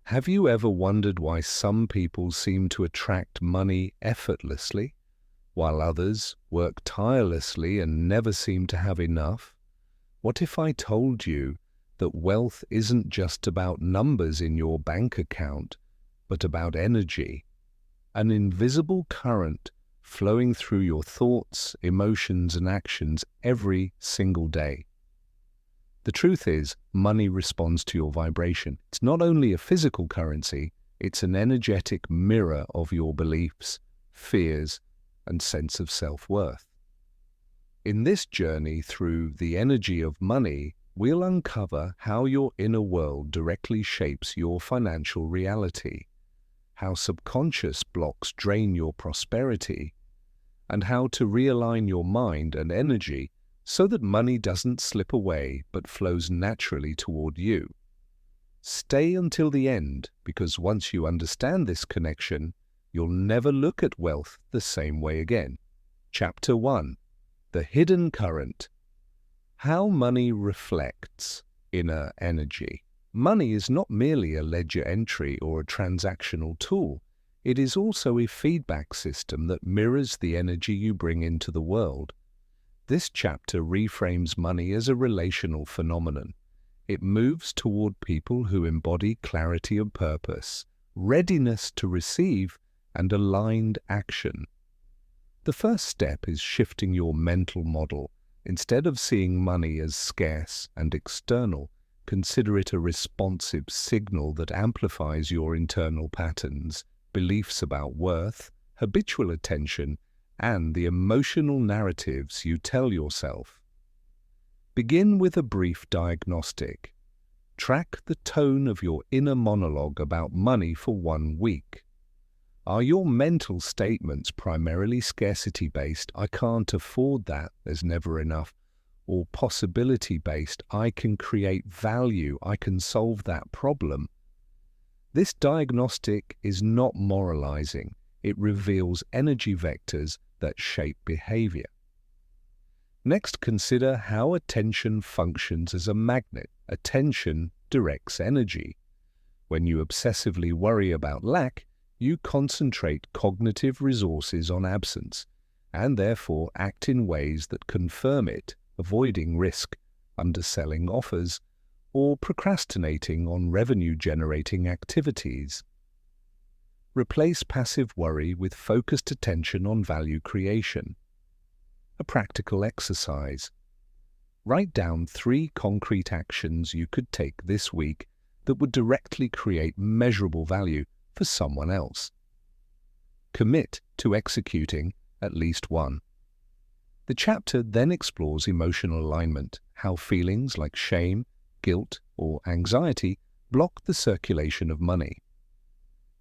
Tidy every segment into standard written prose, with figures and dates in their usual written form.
Have you ever wondered why some people seem to attract money effortlessly, while others work tirelessly and never seem to have enough? What if I told you that wealth isn't just about numbers in your bank account, but about energy, an invisible current flowing through your thoughts, emotions, and actions every single day? The truth is, money responds to your vibration. It's not only a physical currency, it's an energetic mirror of your beliefs, fears, and sense of self-worth. In this journey through the energy of money, we'll uncover how your inner world directly shapes your financial reality, how subconscious blocks drain your prosperity, and how to realign your mind and energy so that money doesn't slip away but flows naturally toward you. Stay until the end, because once you understand this connection, you'll never look at wealth the same way again. Chapter 1. The Hidden Current. How money reflects inner energy. Money is not merely a ledger entry or a transactional tool. It is also a feedback system that mirrors the energy you bring into the world. This chapter reframes money as a relational phenomenon. It moves toward people who embody clarity of purpose, readiness to receive, and aligned action. The first step is shifting your mental model. Instead of seeing money as scarce and external, consider it a responsive signal that amplifies your internal patterns, beliefs about worth, habitual attention, and the emotional narratives you tell yourself. Begin with a brief diagnostic. Track the tone of your inner monologue about money for 1 week. Are your mental statements primarily scarcity-based, "I can't afford that, there's never enough," or possibility-based, "I can create value, I can solve that problem"? This diagnostic is not moralizing. It reveals energy vectors that shape behavior. Next, consider how attention functions as a magnet. Attention directs energy. When you obsessively worry about lack, you concentrate cognitive resources on absence, and therefore act in ways that confirm it, avoiding risk, underselling offers, or procrastinating on revenue-generating activities. Replace passive worry with focused attention on value creation. A practical exercise. Write down 3 concrete actions you could take this week that would directly create measurable value for someone else. Commit to executing at least one. The chapter then explores emotional alignment, how feelings like shame, guilt, or anxiety block the circulation of money.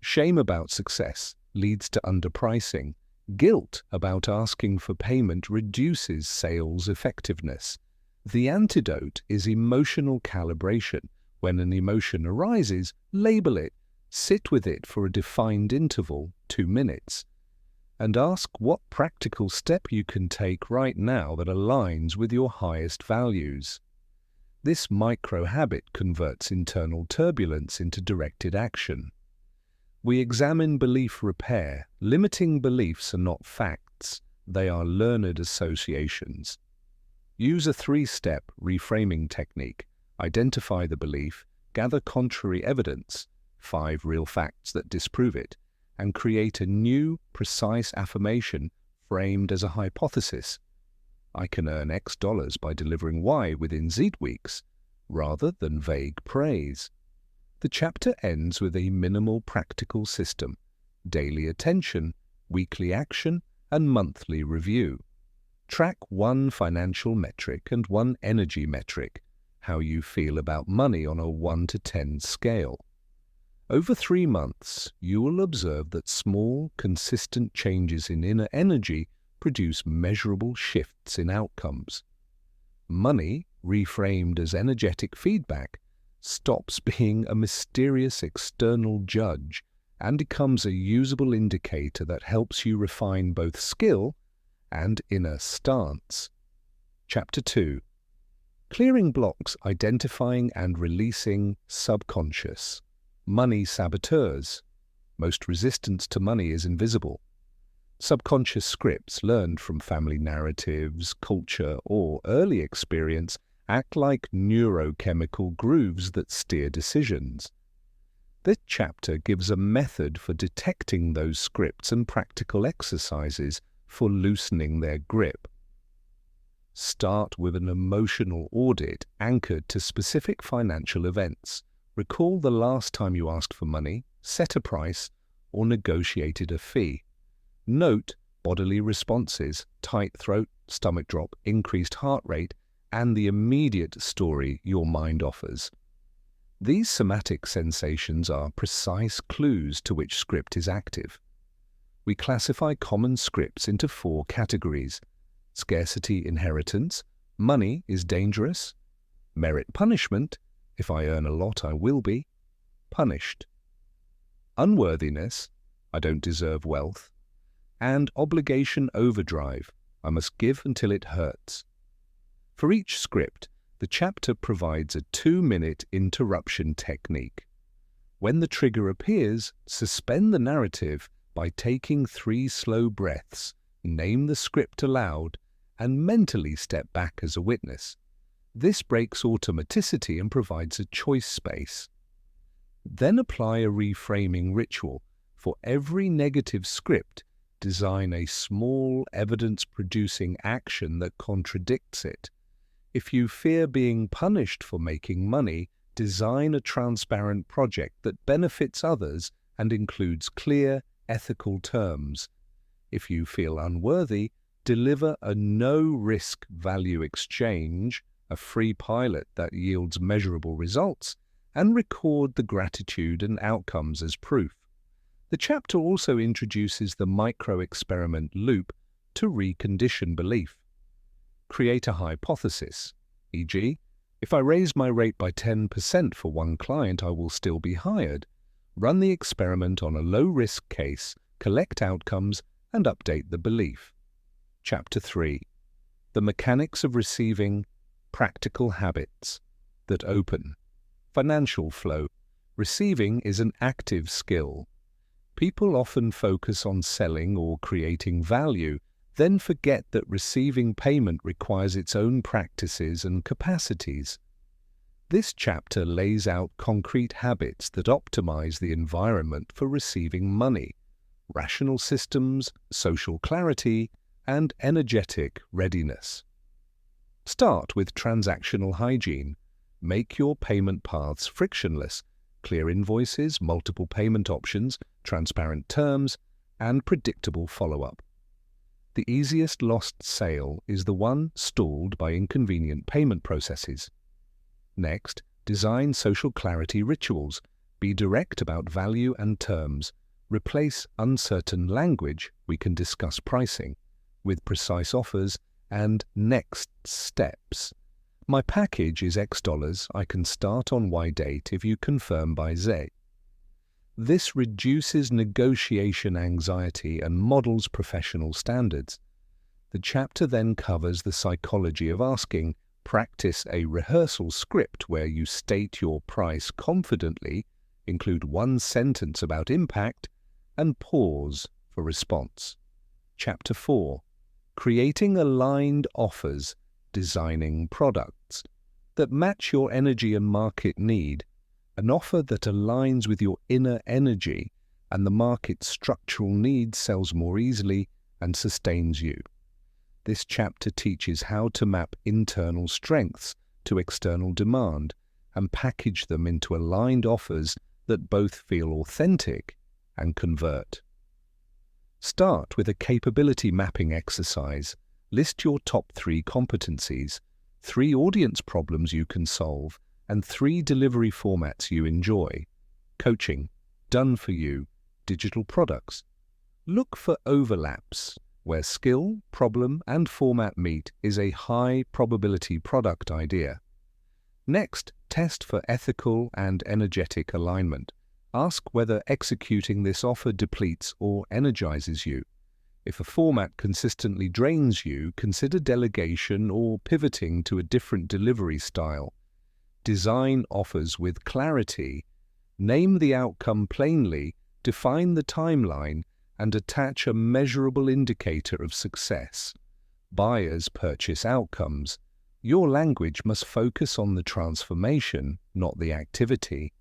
Shame about success leads to underpricing. Guilt about asking for payment reduces sales effectiveness. The antidote is emotional calibration. When an emotion arises, label it, sit with it for a defined interval, 2 minutes, and ask what practical step you can take right now that aligns with your highest values. This micro-habit converts internal turbulence into directed action. We examine belief repair. Limiting beliefs are not facts, they are learned associations. Use a 3-step reframing technique. Identify the belief, gather contrary evidence, 5 real facts that disprove it, and create a new, precise affirmation framed as a hypothesis. I can earn X dollars by delivering Y within Z weeks, rather than vague praise. The chapter ends with a minimal practical system: daily attention, weekly action, and monthly review. Track 1 financial metric and 1 energy metric, how you feel about money on a 1 to 10 scale. Over 3 months, you will observe that small, consistent changes in inner energy produce measurable shifts in outcomes. Money, reframed as energetic feedback, stops being a mysterious external judge and becomes a usable indicator that helps you refine both skill and inner stance. Chapter 2. Clearing blocks, identifying and releasing subconscious. money saboteurs. Most resistance to money is invisible. Subconscious scripts learned from family narratives, culture, or early experience act like neurochemical grooves that steer decisions. This chapter gives a method for detecting those scripts and practical exercises for loosening their grip. Start with an emotional audit anchored to specific financial events. Recall the last time you asked for money, set a price, or negotiated a fee. Note bodily responses, tight throat, stomach drop, increased heart rate, and the immediate story your mind offers. These somatic sensations are precise clues to which script is active. We classify common scripts into 4 categories: scarcity inheritance, money is dangerous; merit punishment, if I earn a lot I will be punished; unworthiness, I don't deserve wealth; and obligation overdrive, I must give until it hurts. For each script, the chapter provides a 2-minute interruption technique. When the trigger appears, suspend the narrative by taking 3 slow breaths, name the script aloud, and mentally step back as a witness. This breaks automaticity and provides a choice space. Then apply a reframing ritual. For every negative script, design a small evidence-producing action that contradicts it. If you fear being punished for making money, design a transparent project that benefits others and includes clear, ethical terms. If you feel unworthy, deliver a no-risk value exchange, a free pilot that yields measurable results, and record the gratitude and outcomes as proof. The chapter also introduces the micro-experiment loop to recondition belief. Create a hypothesis, e.g., if I raise my rate by 10% for one client, I will still be hired. Run the experiment on a low-risk case, collect outcomes, and update the belief. Chapter 3. The Mechanics of Receiving, Practical Habits that Open. Financial flow. Receiving is an active skill. People often focus on selling or creating value, then forget that receiving payment requires its own practices and capacities. This chapter lays out concrete habits that optimize the environment for receiving money: rational systems, social clarity, and energetic readiness. Start with transactional hygiene. Make your payment paths frictionless: clear invoices, multiple payment options, transparent terms, and predictable follow-up. The easiest lost sale is the one stalled by inconvenient payment processes. Next, design social clarity rituals. Be direct about value and terms. Replace uncertain language, we can discuss pricing, with precise offers and next steps. My package is X dollars, I can start on Y date if you confirm by Z. This reduces negotiation anxiety and models professional standards. The chapter then covers the psychology of asking. Practice a rehearsal script where you state your price confidently, include one sentence about impact, and pause for response. Chapter 4. Creating aligned offers, designing products that match your energy and market need. An offer that aligns with your inner energy and the market's structural needs sells more easily and sustains you. This chapter teaches how to map internal strengths to external demand and package them into aligned offers that both feel authentic and convert. Start with a capability mapping exercise. List your top 3 competencies, 3 audience problems you can solve, and 3 delivery formats you enjoy: coaching, done for you, digital products. Look for overlaps. Where skill, problem, and format meet is a high-probability product idea. Next, test for ethical and energetic alignment. Ask whether executing this offer depletes or energizes you. If a format consistently drains you, consider delegation or pivoting to a different delivery style. Design offers with clarity. Name the outcome plainly, define the timeline, and attach a measurable indicator of success. Buyers purchase outcomes. Your language must focus on the transformation, not the activity.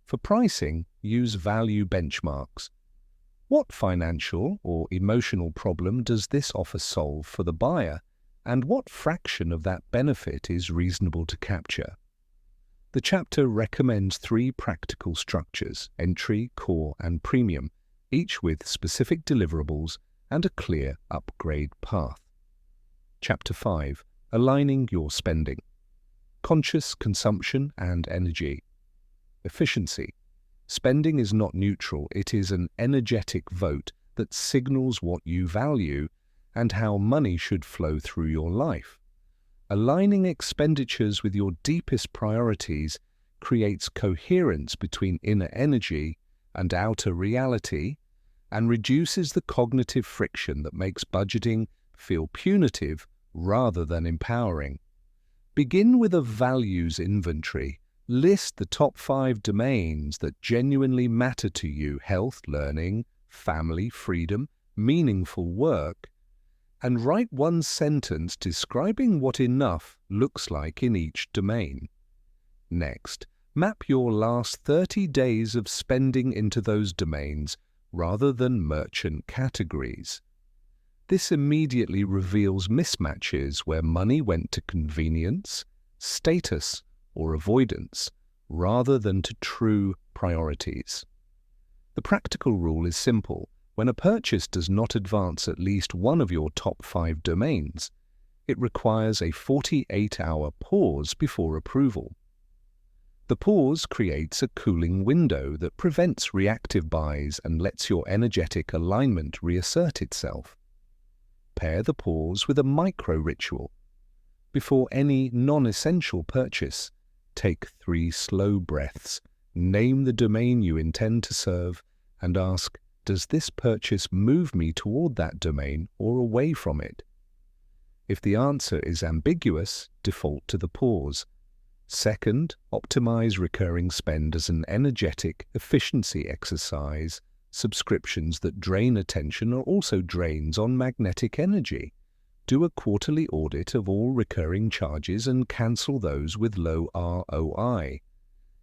For pricing, use value benchmarks. What financial or emotional problem does this offer solve for the buyer, and what fraction of that benefit is reasonable to capture? The chapter recommends 3 practical structures: entry, core, and premium, each with specific deliverables and a clear upgrade path. Chapter 5. Aligning your spending. Conscious consumption and energy. Efficiency. Spending is not neutral, it is an energetic vote that signals what you value and how money should flow through your life. Aligning expenditures with your deepest priorities creates coherence between inner energy and outer reality and reduces the cognitive friction that makes budgeting feel punitive rather than empowering. Begin with a values inventory. List the top 5 domains that genuinely matter to you: health, learning, family, freedom, meaningful work, and write 1 sentence describing what enough looks like in each domain. Next, map your last 30 days of spending into those domains rather than merchant categories. This immediately reveals mismatches where money went to convenience, status, or avoidance, rather than to true priorities. The practical rule is simple. When a purchase does not advance at least one of your top 5 domains, it requires a 48-hour pause before approval. The pause creates a cooling window that prevents reactive buys and lets your energetic alignment reassert itself. Pair the pause with a micro-ritual. Before any non-essential purchase, take 3 slow breaths, name the domain you intend to serve, and ask, does this purchase move me toward that domain or away from it? If the answer is ambiguous, default to the pause. Second, optimize recurring spend as an energetic efficiency exercise. Subscriptions that drain attention are also drains on magnetic energy. Do a quarterly audit of all recurring charges and cancel those with low ROI.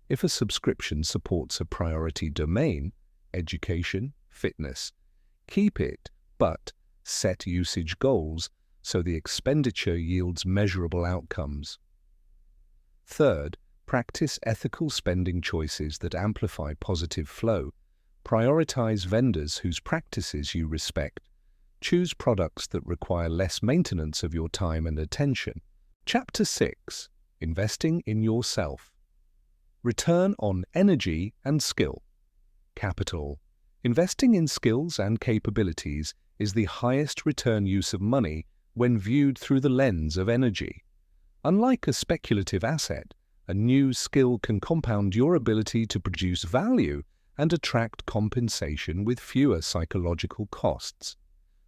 If a subscription supports a priority domain, education, fitness, keep it, but set usage goals so the expenditure yields measurable outcomes. Third, practice ethical spending choices that amplify positive flow. Prioritize vendors whose practices you respect. Choose products that require less maintenance of your time and attention. Chapter 6. Investing in yourself. Return on energy and skill. Capital. Investing in skills and capabilities is the highest return use of money when viewed through the lens of energy. Unlike a speculative asset, a new skill can compound your ability to produce value and attract compensation with fewer psychological costs.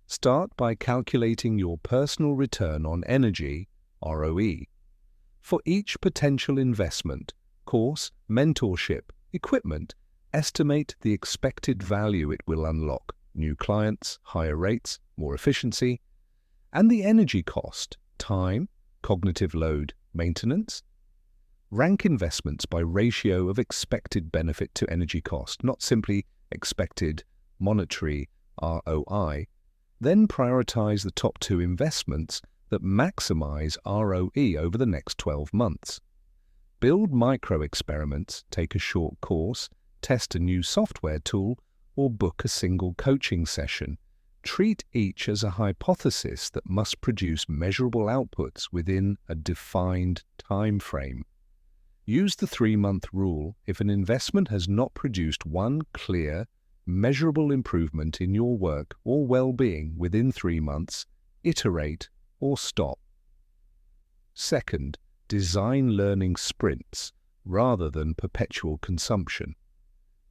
Start by calculating your personal return on energy, ROE. For each potential investment, course, mentorship, equipment, estimate the expected value it will unlock: new clients, higher rates, more efficiency, and the energy cost: time, cognitive load, maintenance. Rank investments by ratio of expected benefit to energy cost, not simply expected monetary ROI. Then prioritize the top 2 investments that maximize ROE over the next 12 months. Build micro-experiments, take a short course, test a new software tool, or book a single coaching session. Treat each as a hypothesis that must produce measurable outputs within a defined time frame. Use the 3-month rule if an investment has not produced one clear, measurable improvement in your work or well-being within 3 months. Iterate or stop. Second, design learning sprints rather than perpetual consumption.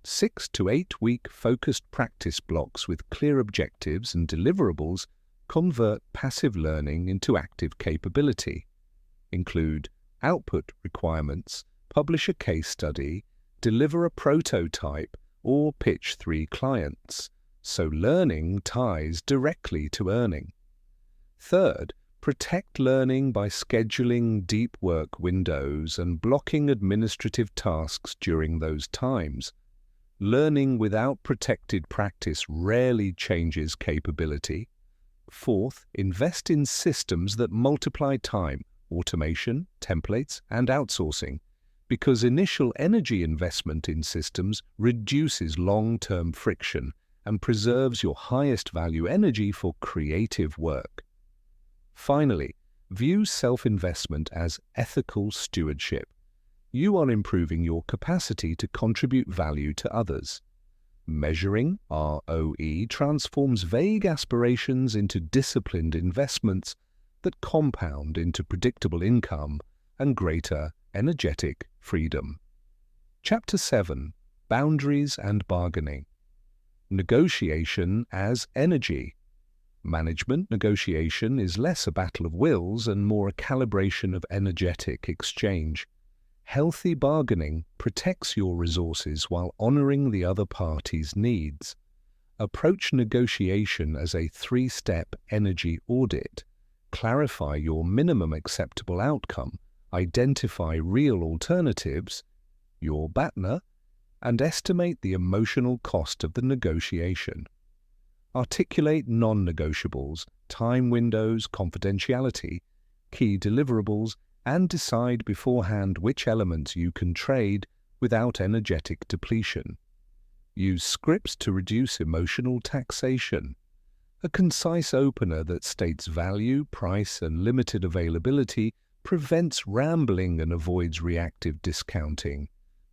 6 to 8 week focused practice blocks with clear objectives and deliverables convert passive learning into active capability. Include output requirements, publish a case study, deliver a prototype, or pitch 3 clients, so learning ties directly to earning. Third, protect learning by scheduling deep work windows and blocking administrative tasks during those times. Learning without protected practice rarely changes capability. Fourth, invest in systems that multiply time, automation, templates, and outsourcing, because initial energy investment in systems reduces long-term friction and preserves your highest value energy for creative work. Finally, view self-investment as ethical stewardship. You are improving your capacity to contribute value to others. Measuring ROE transforms vague aspirations into disciplined investments that compound into predictable income and greater energetic freedom. Chapter 7. Boundaries and Bargaining. Negotiation as energy. Management negotiation is less a battle of wills and more a calibration of energetic exchange. Healthy bargaining protects your resources while honoring the other party's needs. Approach negotiation as a 3-step energy audit. Clarify your minimum acceptable outcome, identify real alternatives, your BATNA, and estimate the emotional cost of the negotiation. Articulate non-negotiables, time windows, confidentiality, key deliverables, and decide beforehand which elements you can trade without energetic depletion. Use scripts to reduce emotional taxation. A concise opener that states value, price, and limited availability prevents rambling and avoids reactive discounting.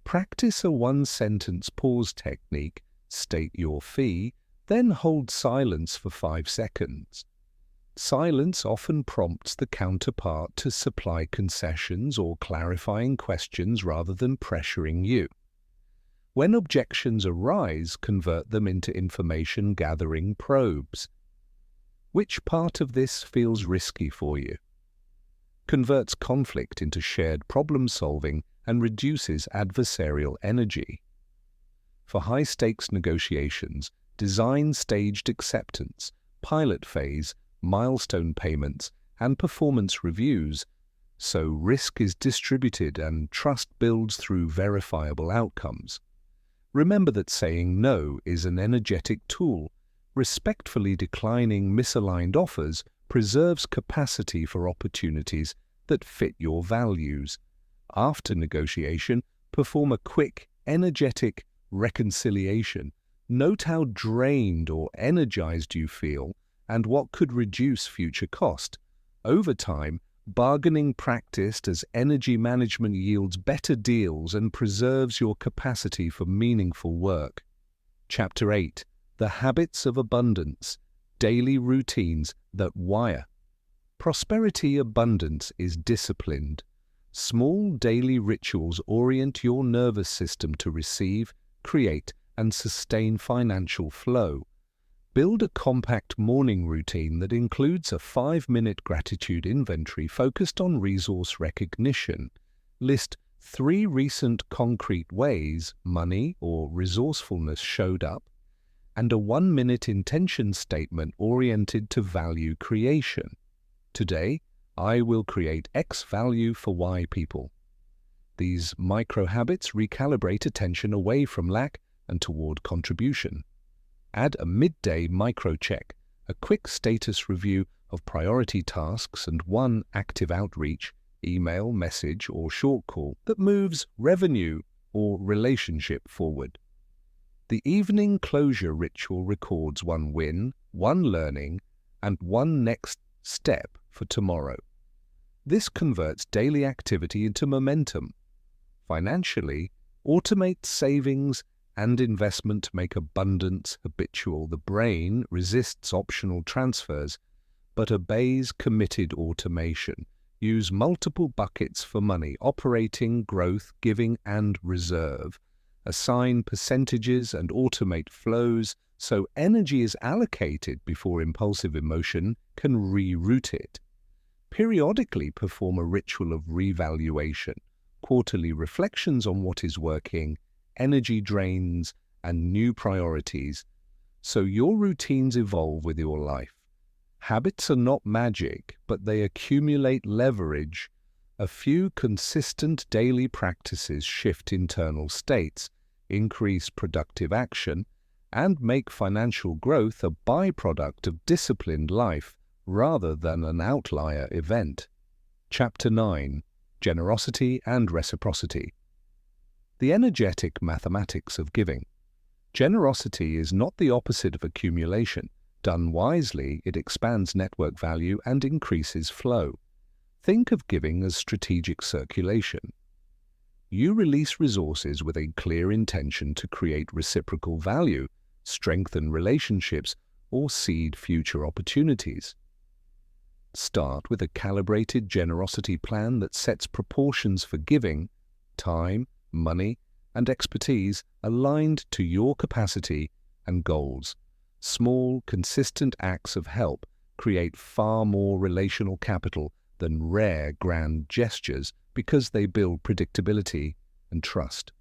Practice a one-sentence pause technique, state your fee, then hold silence for 5 seconds. Silence often prompts the counterpart to supply concessions or clarifying questions rather than pressuring you. When objections arise, convert them into information-gathering probes. Which part of this feels risky for you? Converts conflict into shared problem-solving and reduces adversarial energy. For high-stakes negotiations, design staged acceptance, pilot phase, milestone payments, and performance reviews, so risk is distributed and trust builds through verifiable outcomes. Remember that saying no is an energetic tool. Respectfully declining misaligned offers preserves capacity for opportunities that fit your values. After negotiation, perform a quick, energetic reconciliation. Note how drained or energized you feel and what could reduce future cost. Over time, bargaining practiced as energy management yields better deals and preserves your capacity for meaningful work. Chapter 8. The Habits of Abundance. Daily Routines that Wire. Prosperity abundance is disciplined. Small daily rituals orient your nervous system to receive, create, and sustain financial flow. Build a compact morning routine that includes a 5-minute gratitude inventory focused on resource recognition. List 3 recent concrete ways money or resourcefulness showed up, and a 1-minute intention statement oriented to value creation. Today, I will create X value for Y people. These micro-habits recalibrate attention away from lack and toward contribution. Add a midday micro-check, a quick status review of priority tasks and 1 active outreach, email, message, or short call that moves revenue or relationship forward. The evening closure ritual records 1 win, 1 learning, and 1 next step for tomorrow. This converts daily activity into momentum. Financially, automate savings and investment to make abundance habitual. The brain resists optional transfers, but obeys committed automation. Use multiple buckets for money: operating, growth, giving, and reserve. Assign percentages and automate flows so energy is allocated before impulsive emotion can reroute it. Periodically perform a ritual of revaluation, quarterly reflections on what is working, energy drains, and new priorities. So your routines evolve with your life. Habits are not magic, but they accumulate leverage. A few consistent daily practices shift internal states, increase productive action, and make financial growth a byproduct of disciplined life rather than an outlier event. Chapter 9. Generosity and Reciprocity. The energetic mathematics of giving. Generosity is not the opposite of accumulation. Done wisely, it expands network value and increases flow. Think of giving as strategic circulation. You release resources with a clear intention to create reciprocal value, strengthen relationships, or seed future opportunities. Start with a calibrated generosity plan that sets proportions for giving, time, money, and expertise aligned to your capacity and goals. Small, consistent acts of help create far more relational capital than rare, grand gestures because they build predictability and trust.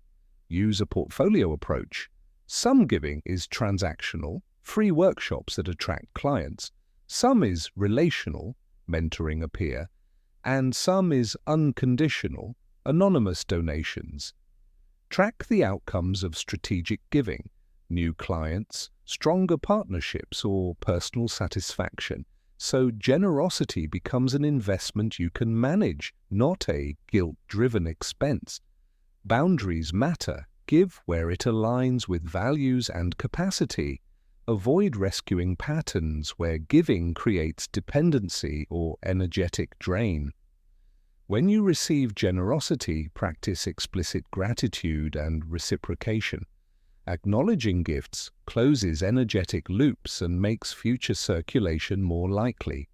Use a portfolio approach. Some giving is transactional, free workshops that attract clients. Some is relational, mentoring a peer. And some is unconditional, anonymous donations. Track the outcomes of strategic giving, new clients, stronger partnerships, or personal satisfaction, so generosity becomes an investment you can manage, not a guilt-driven expense. Boundaries matter. Give where it aligns with values and capacity. Avoid rescuing patterns where giving creates dependency or energetic drain. When you receive generosity, practice explicit gratitude and reciprocation. Acknowledging gifts closes energetic loops and makes future circulation more likely.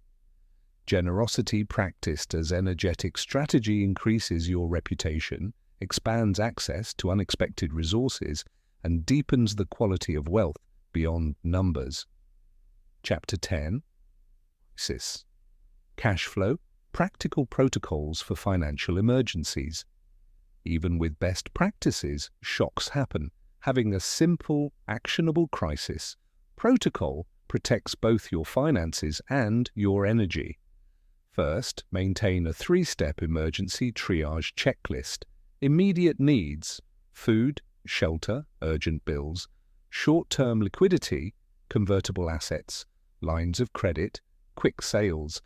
Generosity practiced as energetic strategy increases your reputation, expands access to unexpected resources, and deepens the quality of wealth beyond numbers. Chapter 10. Crisis. Cash flow. Practical protocols for financial emergencies. Even with best practices, shocks happen. Having a simple, actionable crisis protocol protects both your finances and your energy. First, maintain a 3-step emergency triage checklist. Immediate needs: food, shelter, urgent bills; short-term liquidity, convertible assets, lines of credit, quick sales;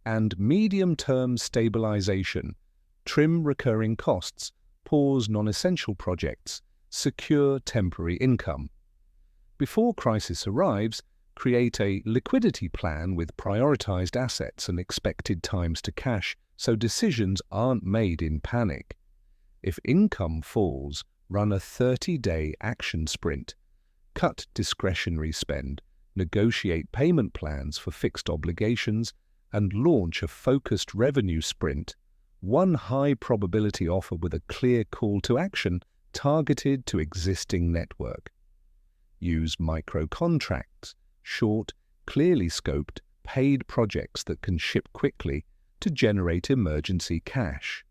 and medium-term stabilization. Trim recurring costs, pause non-essential projects, secure temporary income. Before crisis arrives, create a liquidity plan with prioritized assets and expected times to cash so decisions aren't made in panic. If income falls, run a 30-day action sprint. Cut discretionary spend, negotiate payment plans for fixed obligations, and launch a focused revenue sprint, one high-probability offer with a clear call to action targeted to existing network. Use micro-contracts, short, clearly scoped, paid projects that can ship quickly to generate emergency cash.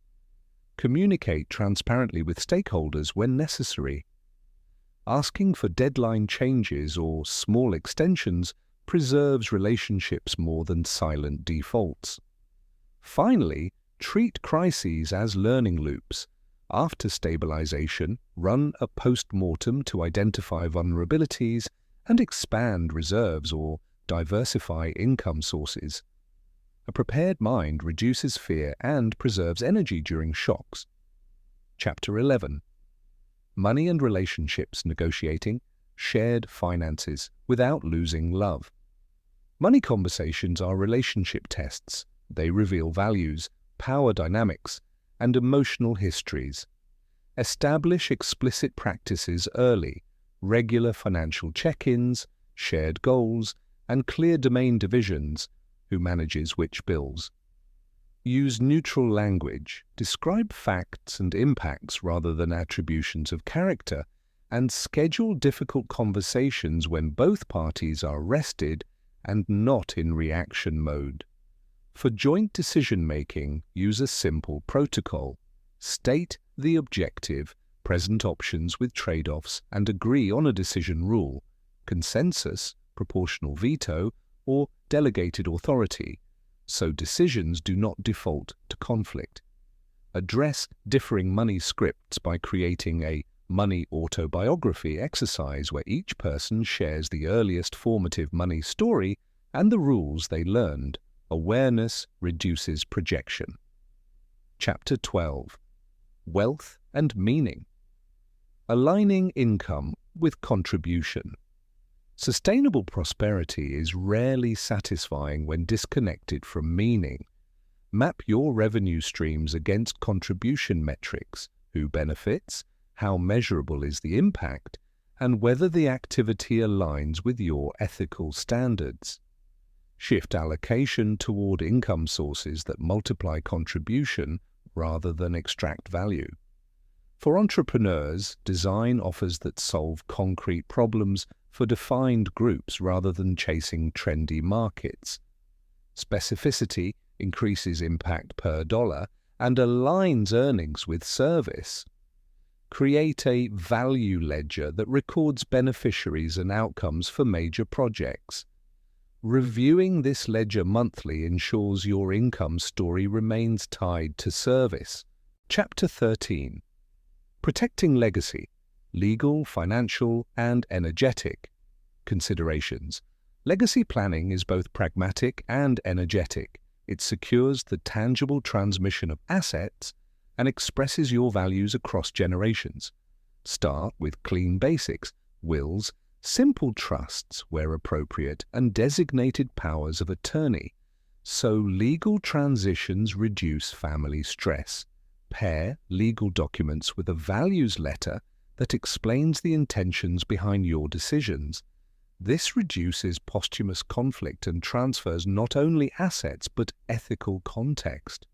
Communicate transparently with stakeholders when necessary. Asking for deadline changes or small extensions preserves relationships more than silent defaults. Finally, treat crises as learning loops. After stabilization, run a post-mortem to identify vulnerabilities and expand reserves or diversify income sources. A prepared mind reduces fear and preserves energy during shocks. Chapter 11. Money and relationships negotiating shared finances without losing love. Money conversations are relationship tests. They reveal values, power dynamics, and emotional histories. Establish explicit practices early, regular financial check-ins, shared goals, and clear domain divisions, who manages which bills. Use neutral language, describe facts and impacts rather than attributions of character, and schedule difficult conversations when both parties are rested and not in reaction mode. For joint decision-making, use a simple protocol. State the objective, present options with trade-offs and agree on a decision rule, consensus, proportional veto, or delegated authority, so decisions do not default to conflict. Address differing money scripts by creating a money autobiography exercise where each person shares the earliest formative money story and the rules they learned. Awareness reduces projection. Chapter 12. Wealth and Meaning. Aligning income with contribution. Sustainable prosperity is rarely satisfying when disconnected from meaning. Map your revenue streams against contribution metrics: who benefits, how measurable is the impact, and whether the activity aligns with your ethical standards. Shift allocation toward income sources that multiply contribution rather than extract value. For entrepreneurs, design offers that solve concrete problems for defined groups rather than chasing trendy markets. Specificity increases impact per dollar and aligns earnings with service. Create a value ledger that records beneficiaries and outcomes for major projects. Reviewing this ledger monthly ensures your income story remains tied to service. Chapter 13. Protecting legacy. Legal, financial, and energetic considerations. Legacy planning is both pragmatic and energetic. It secures the tangible transmission of assets and expresses your values across generations. Start with clean basics: wills, simple trusts where appropriate, and designated powers of attorney, so legal transitions reduce family stress. Pair legal documents with a values letter that explains the intentions behind your decisions. This reduces posthumous conflict and transfers not only assets but ethical context.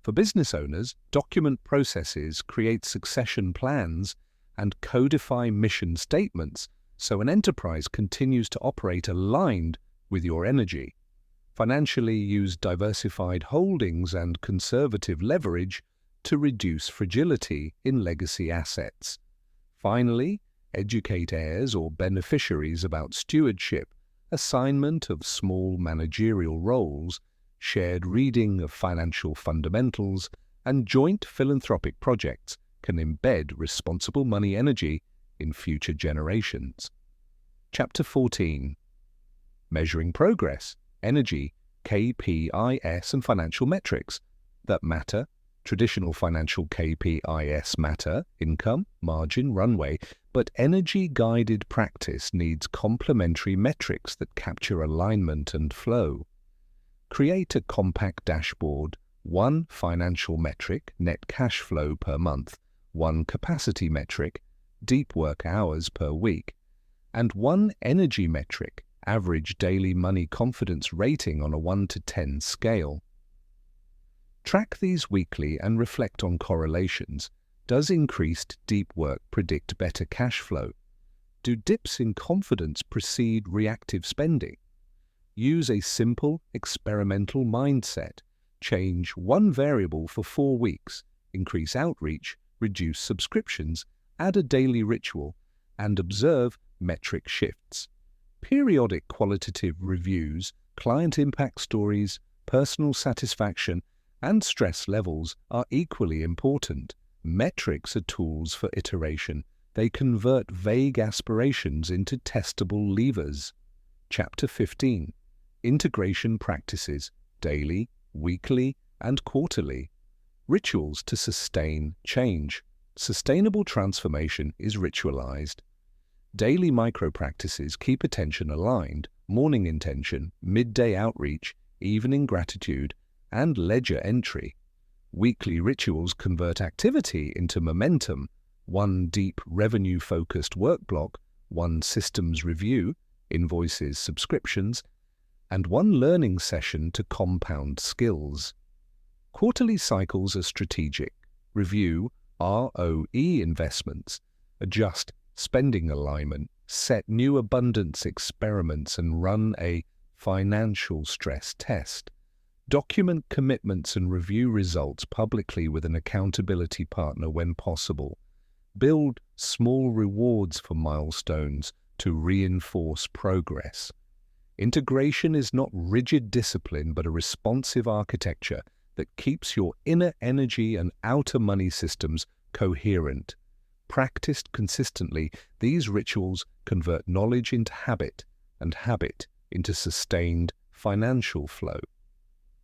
For business owners, document processes create succession plans and codify mission statements so an enterprise continues to operate aligned with your energy. Financially, use diversified holdings and conservative leverage to reduce fragility in legacy assets. Finally, educate heirs or beneficiaries about stewardship, assignment of small managerial roles, shared reading of financial fundamentals, and joint philanthropic projects can embed responsible money energy in future generations. Chapter 14. Measuring progress, energy, KPIs and financial metrics that matter. Traditional financial KPIs matter: income, margin, runway, but energy-guided practice needs complementary metrics that capture alignment and flow. Create a compact dashboard: one financial metric, net cash flow per month, one capacity metric, deep work hours per week, and one energy metric, average daily money confidence rating on a 1 to 10 scale. Track these weekly and reflect on correlations. Does increased deep work predict better cash flow? Do dips in confidence precede reactive spending? Use a simple, experimental mindset. Change one variable for 4 weeks. Increase outreach, reduce subscriptions, add a daily ritual, and observe metric shifts. Periodic qualitative reviews, client impact stories, personal satisfaction, and stress levels are equally important. Metrics are tools for iteration. They convert vague aspirations into testable levers. Chapter 15. Integration practices: daily, weekly, and quarterly. Rituals to sustain change. Sustainable transformation is ritualized. Daily micro-practices keep attention aligned: morning intention, midday outreach, evening gratitude, and ledger entry. Weekly rituals convert activity into momentum: one deep revenue-focused work block, one systems review, invoices, subscriptions, and one learning session to compound skills. Quarterly cycles are strategic. Review ROE investments, adjust spending alignment, set new abundance experiments, and run a financial stress test. Document commitments and review results publicly with an accountability partner when possible. Build small rewards for milestones to reinforce progress. Integration is not rigid discipline but a responsive architecture that keeps your inner energy and outer money systems coherent. Practiced consistently, these rituals convert knowledge into habit and habit into sustained financial flow.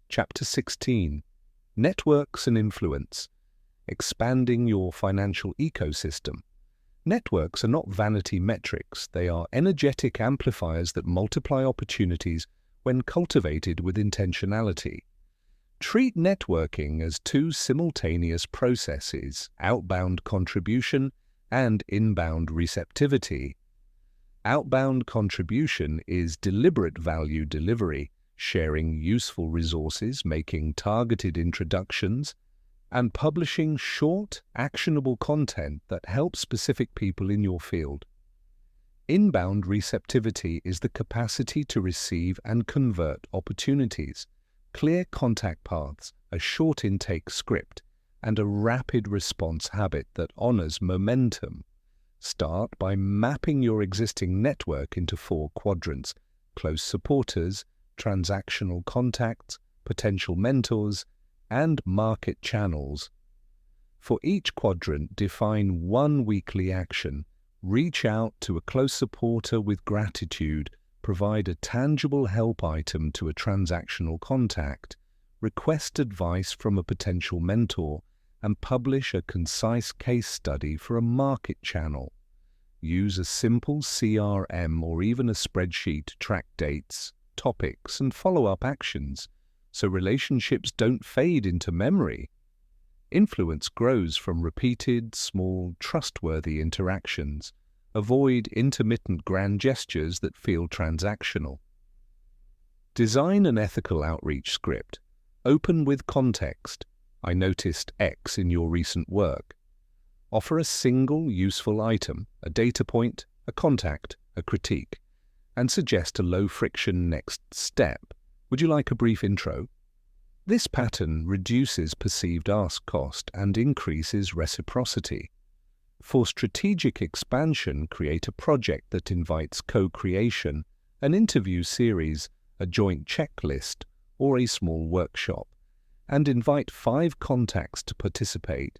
Chapter 16. Networks and Influence. Expanding your financial ecosystem. Networks are not vanity metrics, they are energetic amplifiers that multiply opportunities when cultivated with intentionality. Treat networking as two simultaneous processes: outbound contribution and inbound receptivity. Outbound contribution is deliberate value delivery, sharing useful resources, making targeted introductions, and publishing short, actionable content that helps specific people in your field. Inbound receptivity is the capacity to receive and convert opportunities, clear contact paths, a short intake script, and a rapid response habit that honors momentum. Start by mapping your existing network into 4 quadrants: close supporters, transactional contacts, potential mentors, and market channels. For each quadrant, define one weekly action. Reach out to a close supporter with gratitude, provide a tangible help item to a transactional contact, request advice from a potential mentor, and publish a concise case study for a market channel. Use a simple CRM or even a spreadsheet to track dates, topics, and follow-up actions, so relationships don't fade into memory. Influence grows from repeated, small, trustworthy interactions. Avoid intermittent grand gestures that feel transactional. Design an ethical outreach script. Open with context. I noticed X in your recent work. Offer a single useful item, a data point, a contact, a critique, and suggest a low-friction next step. Would you like a brief intro? This pattern reduces perceived ask cost and increases reciprocity. For strategic expansion, create a project that invites co-creation, an interview series, a joint checklist, or a small workshop, and invite 5 contacts to participate.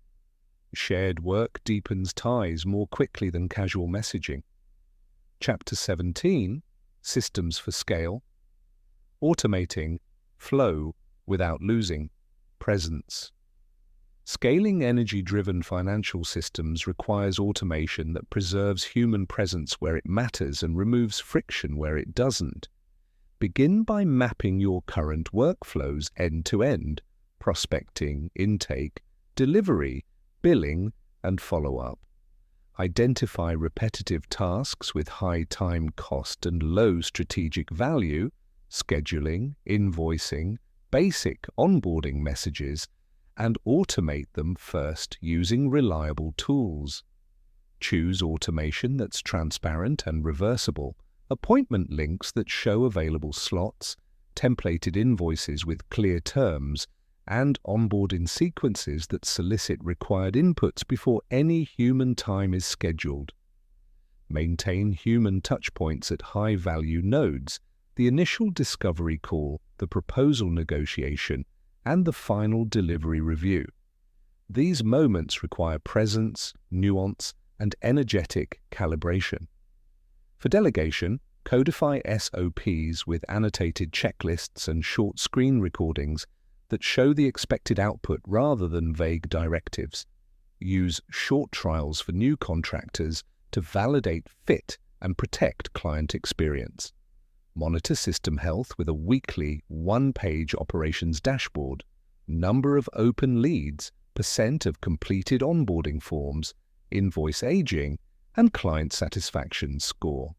Shared work deepens ties more quickly than casual messaging. Chapter 17. Systems for Scale. Automating flow without losing presence. Scaling energy-driven financial systems requires automation that preserves human presence where it matters and removes friction where it doesn't. Begin by mapping your current workflows end-to-end: prospecting, intake, delivery, billing, and follow-up. Identify repetitive tasks with high time cost and low strategic value: scheduling, invoicing, basic onboarding messages, and automate them first using reliable tools. Choose automation that's transparent and reversible, appointment links that show available slots, templated invoices with clear terms, and onboarding sequences that solicit required inputs before any human time is scheduled. Maintain human touchpoints at high-value nodes: the initial discovery call, the proposal negotiation, and the final delivery review. These moments require presence, nuance, and energetic calibration. For delegation, codify SOPs with annotated checklists and short screen recordings that show the expected output rather than vague directives. Use short trials for new contractors to validate fit and protect client experience. Monitor system health with a weekly, 1-page operations dashboard, number of open leads, % of completed onboarding forms, invoice aging, and client satisfaction score.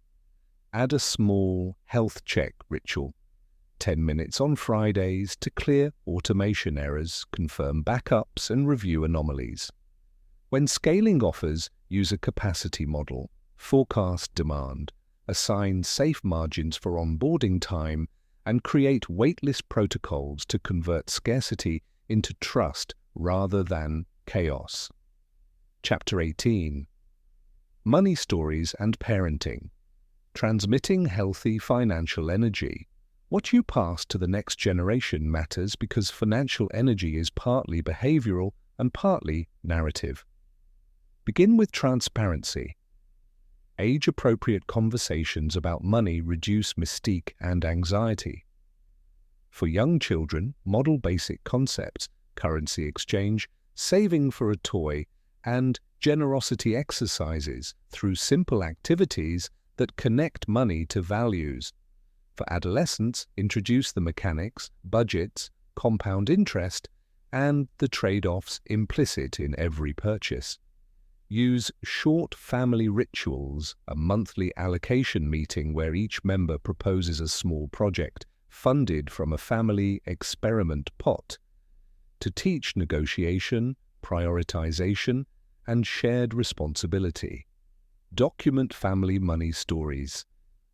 Add a small health check ritual: 10 minutes on Fridays to clear automation errors, confirm backups, and review anomalies. When scaling offers, use a capacity model, forecast demand, assign safe margins for onboarding time, and create waitlist protocols to convert scarcity into trust rather than chaos. Chapter 18. Money Stories and Parenting. Transmitting healthy financial energy. What you pass to the next generation matters because financial energy is partly behavioral and partly narrative. Begin with transparency. Age-appropriate conversations about money reduce mystique and anxiety. For young children, model basic concepts, currency exchange, saving for a toy, and generosity exercises through simple activities that connect money to values. For adolescents, introduce the mechanics, budgets, compound interest, and the trade-offs implicit in every purchase. Use short family rituals, a monthly allocation meeting where each member proposes a small project funded from a family experiment pot, to teach negotiation, prioritization, and shared responsibility. Document family money stories.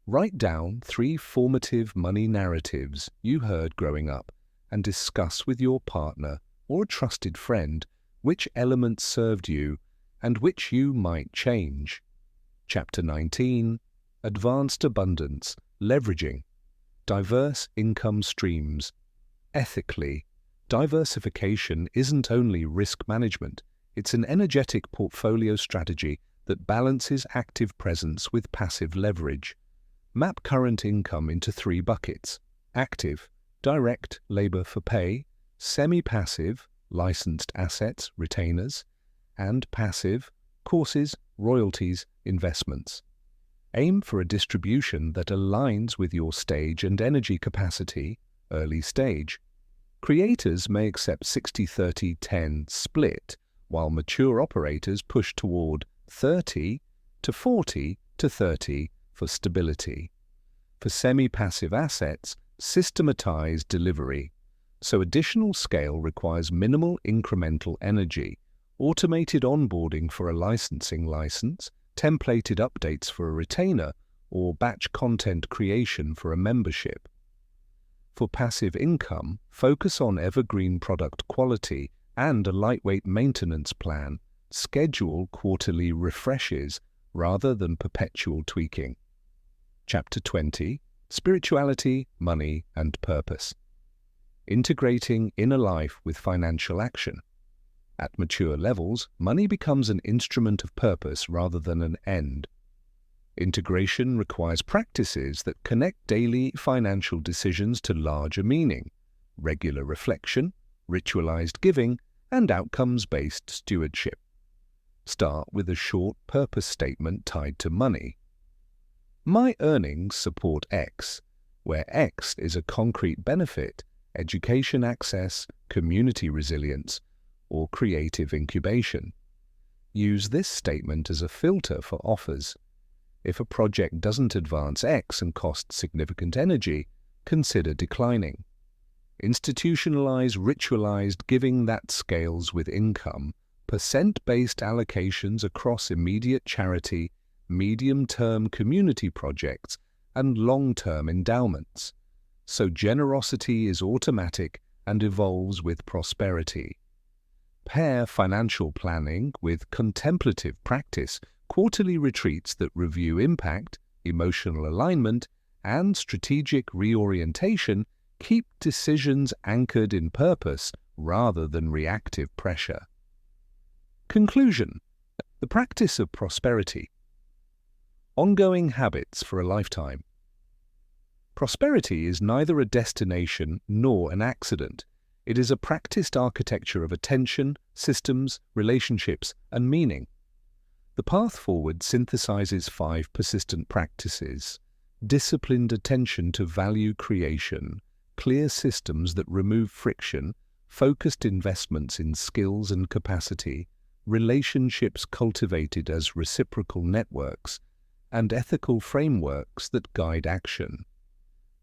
Write down 3 formative money narratives you heard growing up and discuss with your partner or a trusted friend which elements served you and which you might change. Chapter 19. Advanced Abundance, Leveraging. Diverse income streams. Ethically, diversification isn't only risk management, it's an energetic portfolio strategy that balances active presence with passive leverage. Map current income into 3 buckets: active, direct labor for pay; semi-passive, licensed assets, retainers; and passive, courses, royalties, investments. Aim for a distribution that aligns with your stage and energy capacity, early stage. Creators may accept 60-30-10 split, while mature operators push toward 30 to 40 to 30 for stability. For semi-passive assets, systematize delivery, so additional scale requires minimal incremental energy, automated onboarding for a licensing license, templated updates for a retainer, or batch content creation for a membership. For passive income, focus on evergreen product quality and a lightweight maintenance plan. Schedule quarterly refreshes rather than perpetual tweaking. Chapter 20. Spirituality, Money, and Purpose. Integrating inner life with financial action. At mature levels, money becomes an instrument of purpose rather than an end. Integration requires practices that connect daily financial decisions to larger meaning, regular reflection, ritualized giving, and outcomes-based stewardship. Start with a short purpose statement tied to money. My earnings support X, where X is a concrete benefit, education access, community resilience, or creative incubation. Use this statement as a filter for offers. If a project doesn't advance X and costs significant energy, consider declining. Institutionalize ritualized giving that scales with income, percent-based allocations across immediate charity, medium-term community projects, and long-term endowments. So generosity is automatic and evolves with prosperity. Pair financial planning with contemplative practice, quarterly retreats that review impact, emotional alignment, and strategic reorientation keep decisions anchored in purpose rather than reactive pressure. Conclusion. The practice of prosperity. Ongoing habits for a lifetime. Prosperity is neither a destination nor an accident. It is a practiced architecture of attention, systems, relationships, and meaning. The path forward synthesizes 5 persistent practices: disciplined attention to value creation, clear systems that remove friction, focused investments in skills and capacity, relationships cultivated as reciprocal networks, and ethical frameworks that guide action.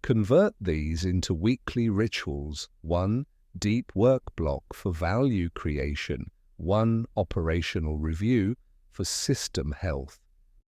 Convert these into weekly rituals: 1 deep work block for value creation, 1 operational review for system health.